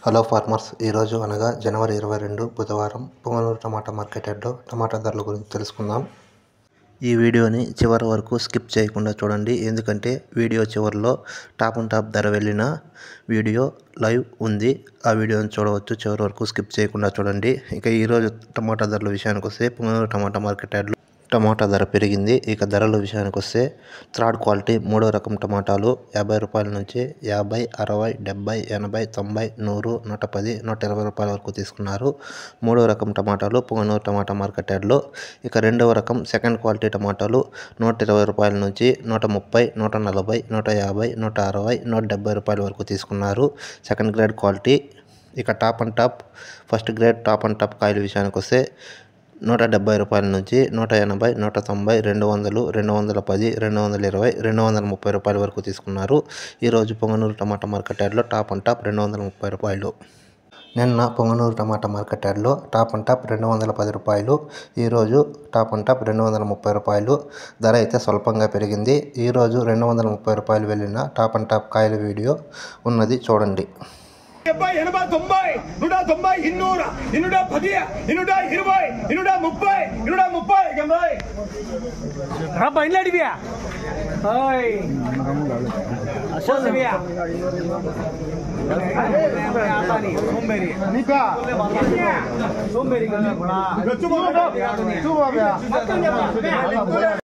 Hello farmers, ఈరోజు అనగా జనవరి 22 బుధవారం పొంగనూరు టమాటా మార్కెట్ యార్డ్లో టమాటా ధరల గురించి తెలుసుకుందాం. ఈ వీడియోని చివరి వరకు స్కిప్ చేయకుండా చూడండి, ఎందుకంటే వీడియో చివరిలో టాప్ అండ్ టాప్ ధర వెళ్ళిన వీడియో లైవ్ ఉంది. ఆ వీడియోని చూడవచ్చు, చివరి వరకు స్కిప్ చేయకుండా చూడండి. ఇక ఈరోజు టమాటా ధరల విషయానికి వస్తే పొంగనూరు టమాటా మార్కెట్ యార్డ్లో టమాటా ధర పెరిగింది. ఇక ధరల విషయానికి వస్తే థర్డ్ క్వాలిటీ 3వ రకం టమాటాలు 50 రూపాయల నుంచి 50, 60, 70, 80, 90, 100, 110, 120 రూపాయల వరకు తీసుకున్నారు 3వ రకం టమాటాలు పొంగనూరు టమాటా మార్కెట్ యార్డ్లో. ఇక 2వ రకం సెకండ్ క్వాలిటీ టమాటాలు 120 రూపాయల నుంచి 130, 140, 150, 160, 170 రూపాయల వరకు తీసుకున్నారు సెకండ్ గ్రేడ్ క్వాలిటీ. ఇక top and top first grade top and top కాయల విషయానికి వస్తే 170 రూపాయల నుంచి 180, 190, 200, 210, 220, 230 రూపాయల వరకు తీసుకున్నారు ఈరోజు పొంగనూరు టమాటా మార్కెట్ యార్డ్లో టాప్ అండ్ టాప్ 230 రూపాయలు. నిన్న పొంగనూరు టమాటా మార్కెట్ యార్డ్లో టాప్ అండ్ టాప్ 210 రూపాయలు, ఈరోజు టాప్ అండ్ టాప్ 230 రూపాయలు. ధర అయితే స్వల్పంగా పెరిగింది. ఈరోజు 230 రూపాయలు వెళ్ళిన టాప్ అండ్ టాప్ కాయల వీడియో ఉన్నది, చూడండి. 70, 80, 90, 190, 200, 210, 220, 130, Rabba inladivya. Hey. Ashavya. Somberi. Nika. Somberi.